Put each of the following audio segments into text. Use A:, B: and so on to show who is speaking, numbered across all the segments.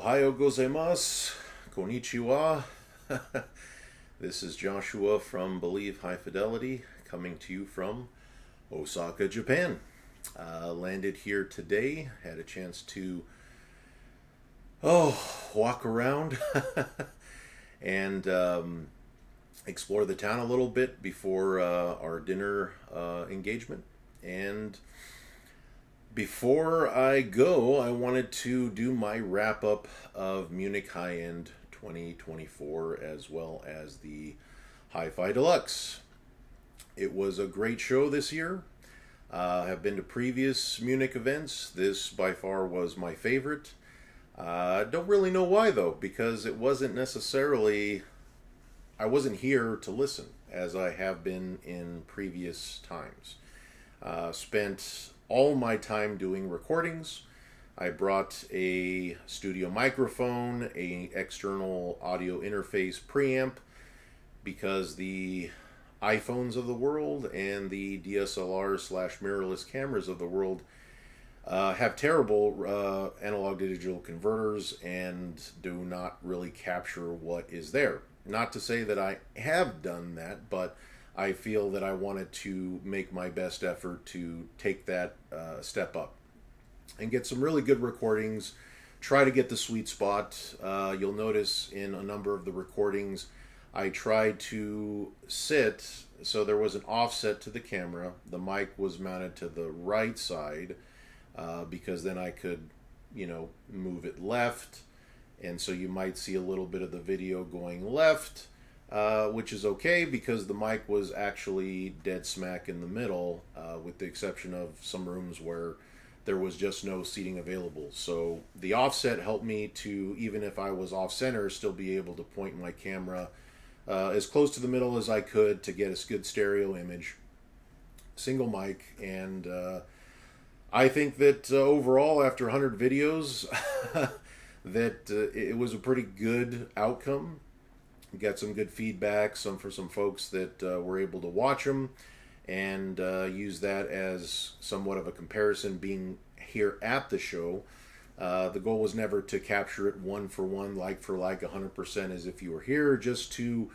A: Ohayo gozaimasu. Konnichiwa. This is Joshua from Believe High Fidelity, coming to you from Osaka, Japan. Landed here today, had a chance to walk around and explore the town a little bit before our dinner engagement. And before I go, I wanted to do my wrap up of Munich High End 2024 as well as the Hi-Fi Deluxe. It was a great show this year. I have been to previous Munich events. This by far was my favorite. Don't really know why though, because it wasn't necessarily, I wasn't here to listen as I have been in previous times. Spent all my time doing recordings. I brought a studio microphone, a external audio interface preamp, because the iPhones of the world and the DSLR / mirrorless cameras of the world have terrible analog to digital converters and do not really capture what is there. Not to say that I have done that, but I feel that I wanted to make my best effort to take that step up and get some really good recordings, try to get the sweet spot. You'll notice in a number of the recordings, I tried to sit so there was an offset to the camera. The mic was mounted to the right side because then I could, move it left. And so you might see a little bit of the video going left. Which is okay because the mic was actually dead smack in the middle, with the exception of some rooms where there was just no seating available. So the offset helped me to, even if I was off center, still be able to point my camera as close to the middle as I could to get a good stereo image. Single mic, and I think that overall, after 100 videos, that it was a pretty good outcome. Got some good feedback, some folks that were able to watch them and use that as somewhat of a comparison being here at the show. The goal was never to capture it one for one, like for like, 100% as if you were here, just to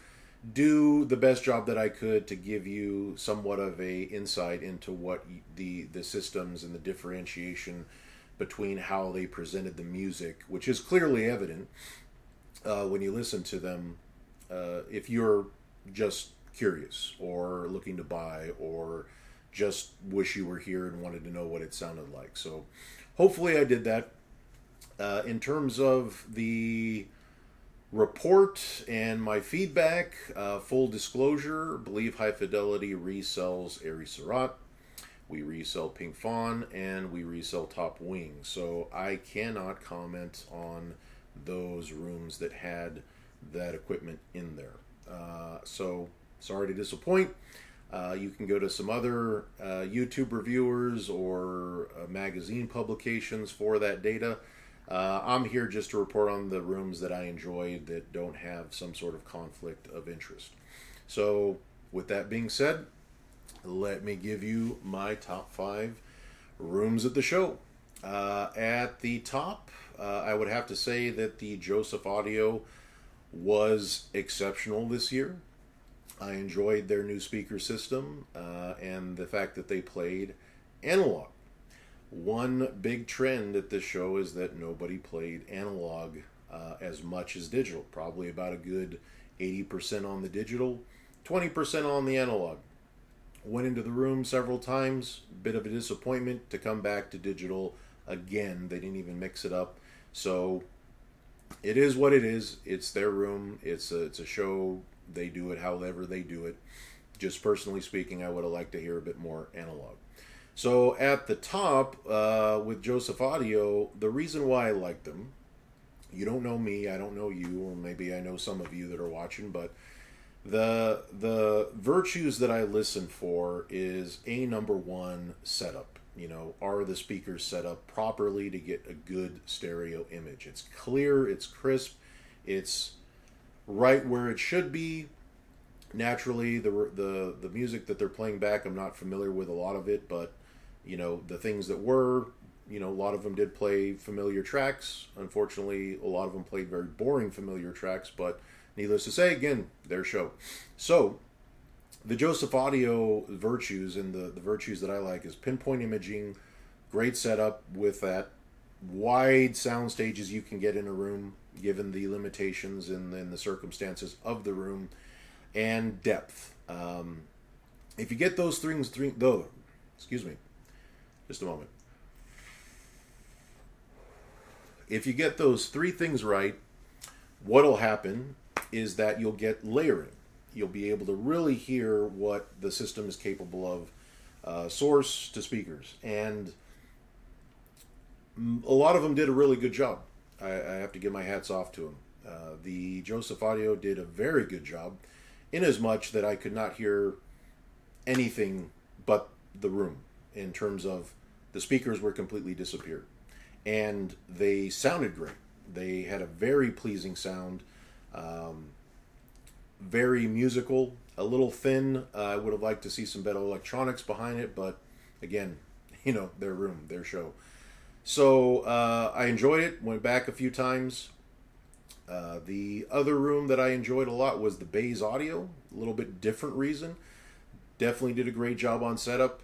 A: do the best job that I could to give you somewhat of a insight into what the systems and the differentiation between how they presented the music, which is clearly evident when you listen to them. If you're just curious or looking to buy or just wish you were here and wanted to know what it sounded like. So hopefully I did that. In terms of the report and my feedback, full disclosure, Believe High Fidelity resells Airy Surat. We resell Pink Fawn and we resell Top Wing. So I cannot comment on those rooms that had that equipment in there. So sorry to disappoint. You can go to some other YouTube reviewers or magazine publications for that data. I'm here just to report on the rooms that I enjoyed that don't have some sort of conflict of interest. So with that being said, let me give you my top 5 rooms at the show. At the top, I would have to say that the Joseph Audio was exceptional this year. I enjoyed their new speaker system and the fact that they played analog. One big trend at this show is that nobody played analog as much as digital. Probably about a good 80% on the digital, 20% on the analog. Went into the room several times, bit of a disappointment to come back to digital again. They didn't even mix it up. So it is what it is. It's their room. It's a show. They do it however they do it. Just personally speaking, I would have liked to hear a bit more analog. So at the top, with Joseph Audio, the reason why I like them, you don't know me, I don't know you, or maybe I know some of you that are watching, but the virtues that I listen for is number one, setup. Are the speakers set up properly to get a good stereo image? It's clear, it's crisp, it's right where it should be. Naturally, the music that they're playing back, I'm not familiar with a lot of it, but the things that were, a lot of them did play familiar tracks. Unfortunately, a lot of them played very boring familiar tracks, but needless to say, again, their show. So, the Joseph Audio virtues, and the virtues that I like, is pinpoint imaging, great setup with that wide sound stages you can get in a room, given the limitations and the circumstances of the room, and depth. If you get those things, excuse me, just a moment. If you get those three things right, what'll happen is that you'll get layering. You'll be able to really hear what the system is capable of, source to speakers. And a lot of them did a really good job. I have to give my hats off to them. The Joseph Audio did a very good job, in as much that I could not hear anything but the room, in terms of the speakers were completely disappeared. And they sounded great. They had a very pleasing sound, very musical, a little thin. I would have liked to see some better electronics behind it, but again, their room, their show. So I enjoyed it, went back a few times. The other room that I enjoyed a lot was the Bays Audio, a little bit different reason. Definitely did a great job on setup.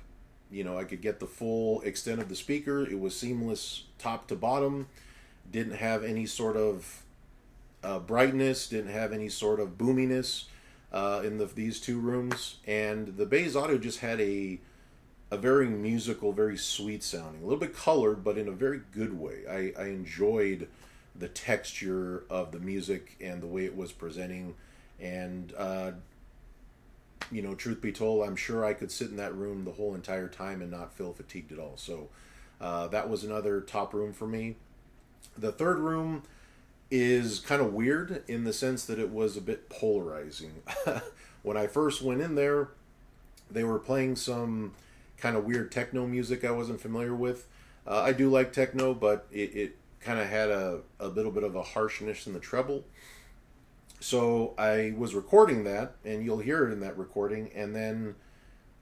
A: I could get the full extent of the speaker. It was seamless top to bottom. Didn't have any sort of brightness, didn't have any sort of boominess in these two rooms. And the Bays Audio just had a very musical, very sweet sounding. A little bit colored, but in a very good way. I enjoyed the texture of the music and the way it was presenting. And truth be told, I'm sure I could sit in that room the whole entire time and not feel fatigued at all. So that was another top room for me. The third room is kind of weird in the sense that it was a bit polarizing. When I first went in there, they were playing some kind of weird techno music I wasn't familiar with. I do like techno, but it kind of had a little bit of a harshness in the treble. So I was recording that, and you'll hear it in that recording, and then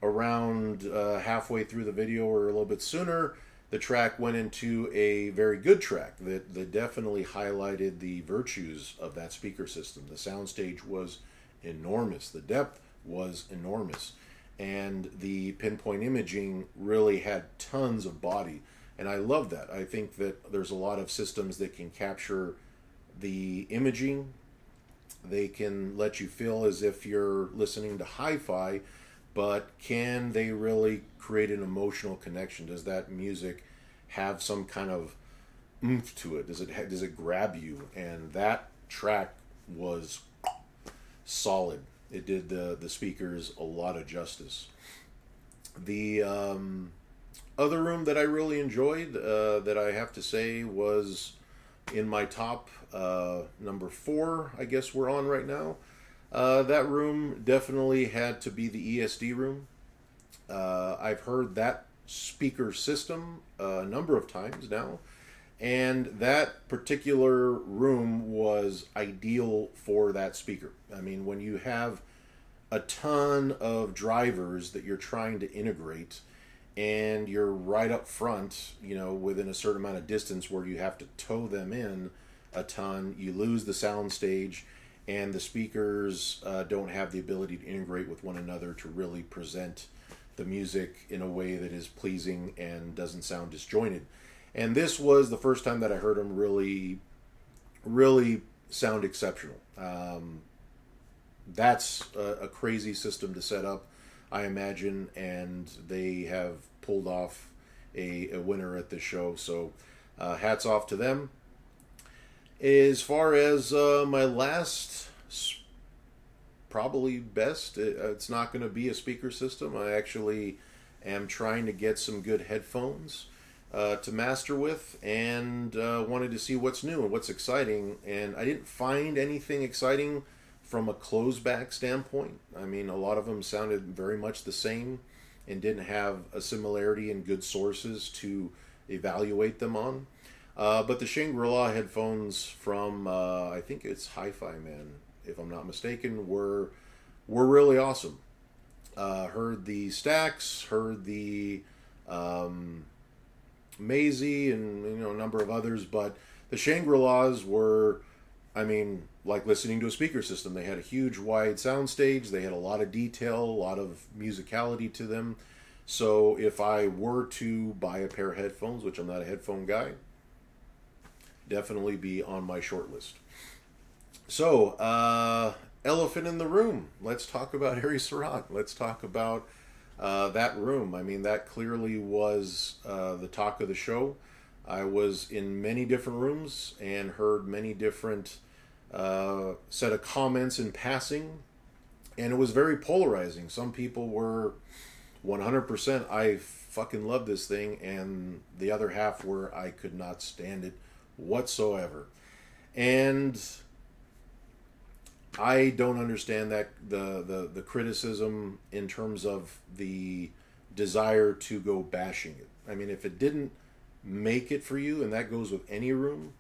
A: around halfway through the video, or a little bit sooner, the track went into a very good track that definitely highlighted the virtues of that speaker system. The soundstage was enormous. The depth was enormous. And the pinpoint imaging really had tons of body. And I love that. I think that there's a lot of systems that can capture the imaging. They can let you feel as if you're listening to hi-fi, but can they really create an emotional connection? Does that music have some kind of oomph to it? Does it grab you? And that track was solid. It did the speakers a lot of justice. The other room that I really enjoyed, that I have to say was in my top number 4, I guess we're on right now. That room definitely had to be the ESD room. I've heard that speaker system a number of times now, and that particular room was ideal for that speaker. I mean, when you have a ton of drivers that you're trying to integrate, and you're right up front, within a certain amount of distance where you have to tow them in a ton, you lose the sound stage, and the speakers don't have the ability to integrate with one another to really present the music in a way that is pleasing and doesn't sound disjointed. And this was the first time that I heard them really, really sound exceptional. That's a crazy system to set up, I imagine, and they have pulled off a winner at this show. So hats off to them. As far as my last, probably best, it's not going to be a speaker system. I actually am trying to get some good headphones to master with, and wanted to see what's new and what's exciting. And I didn't find anything exciting from a closed-back standpoint. I mean, a lot of them sounded very much the same and didn't have a similarity in good sources to evaluate them on. But the Shangri-la headphones from, I think it's Hi-Fi Man, if I'm not mistaken, were really awesome. Heard the stacks, heard the Maisie and a number of others, but the Shangri-Las were, I mean, like listening to a speaker system. They had a huge wide sound stage. They had a lot of detail, a lot of musicality to them. So if I were to buy a pair of headphones, which I'm not a headphone guy, definitely be on my short list. So, elephant in the room. Let's talk about Harry Surratt. Let's talk about that room. I mean, that clearly was the talk of the show. I was in many different rooms and heard many different set of comments in passing, and it was very polarizing. Some people were 100% I fucking love this thing, and the other half were I could not stand it whatsoever. And I don't understand that the criticism in terms of the desire to go bashing it. I mean, if it didn't make it for you, and that goes with any room,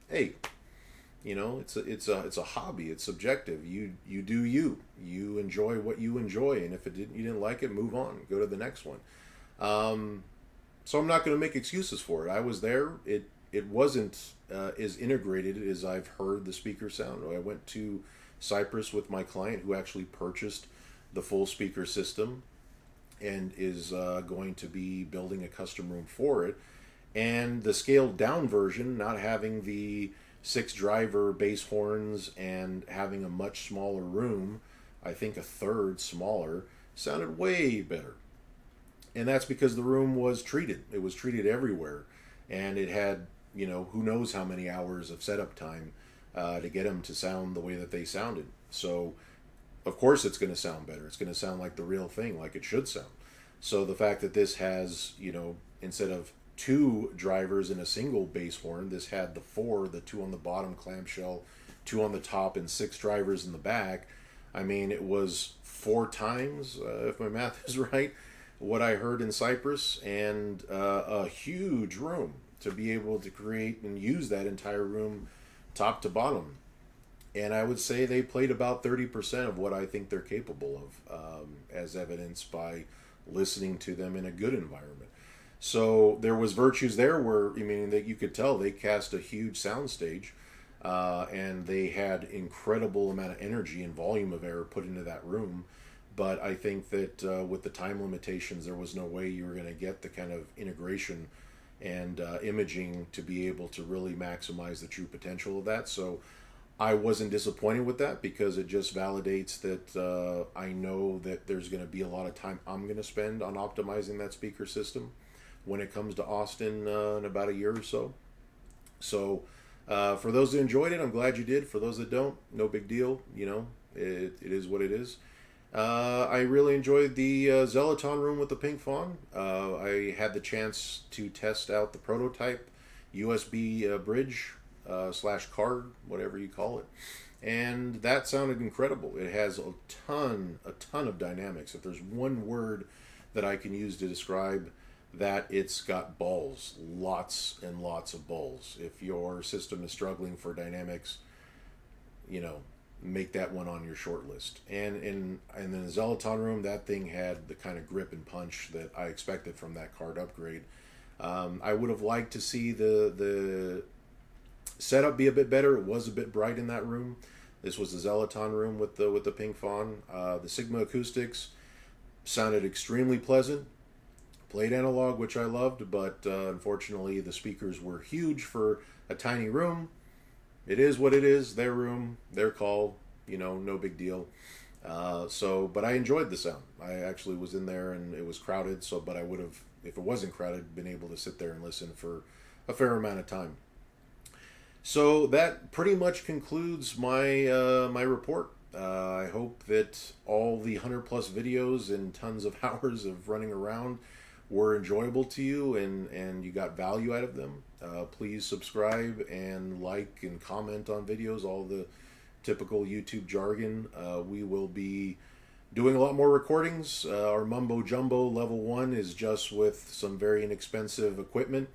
A: hey, it's a hobby. It's subjective. You do you. You enjoy what you enjoy, and if you didn't like it, move on. Go to the next one. So I'm not going to make excuses for it. I was there. It wasn't as integrated as I've heard the speaker sound. I went to Cyprus with my client who actually purchased the full speaker system and is going to be building a custom room for it. And the scaled down version, not having the 6 driver bass horns and having a much smaller room, I think a third smaller, sounded way better. And that's because the room was treated. It was treated everywhere. And it had, who knows how many hours of setup time to get them to sound the way that they sounded. So, of course, it's going to sound better. It's going to sound like the real thing, like it should sound. So the fact that this has, instead of 2 drivers in a single bass horn, this had the 4, the 2 on the bottom clamshell, 2 on the top, and 6 drivers in the back. I mean, it was 4 times, if my math is right, what I heard in Cyprus, and a huge room to be able to create and use that entire room top to bottom. And I would say they played about 30% of what I think they're capable of, as evidenced by listening to them in a good environment. So there was virtues there where, that you could tell they cast a huge soundstage, and they had incredible amount of energy and volume of air put into that room. But I think that with the time limitations, there was no way you were going to get the kind of integration and imaging to be able to really maximize the true potential of that. So I wasn't disappointed with that because it just validates that I know that there's going to be a lot of time I'm going to spend on optimizing that speaker system when it comes to Austin in about a year or so. So for those that enjoyed it, I'm glad you did. For those that don't, no big deal. It is what it is. I really enjoyed the Zellaton room with the pink fawn. I had the chance to test out the prototype USB bridge / card, whatever you call it, and that sounded incredible. It has a ton of dynamics. If there's one word that I can use to describe that, it's got balls, lots and lots of balls. If your system is struggling for dynamics, make that one on your short list. And in the Zellaton room, that thing had the kind of grip and punch that I expected from that card upgrade. I would have liked to see the setup be a bit better. It was a bit bright in that room. This was the Zellaton room with the pink fawn. The Sigma acoustics sounded extremely pleasant. Played analog, which I loved, but unfortunately the speakers were huge for a tiny room. It is what it is. Their room, their call. No big deal. But I enjoyed the sound. I actually was in there and it was crowded. But I would have, if it wasn't crowded, been able to sit there and listen for a fair amount of time. So that pretty much concludes my my report. I hope that all the 100+ videos and tons of hours of running around were enjoyable to you and you got value out of them. Please subscribe and like and comment on videos, all the typical YouTube jargon. We will be doing a lot more recordings. Our Mumbo Jumbo level 1 is just with some very inexpensive equipment.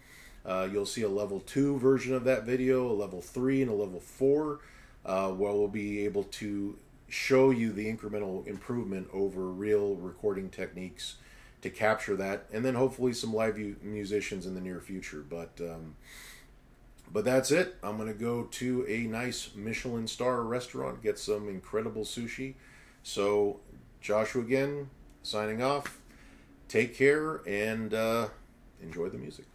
A: You'll see a level 2 version of that video, a level 3 and a level 4, where we'll be able to show you the incremental improvement over real recording techniques to capture that, and then hopefully some live musicians in the near future. But that's it. I'm gonna go to a nice Michelin star restaurant, get some incredible sushi. So Joshua again, signing off. Take care and enjoy the music.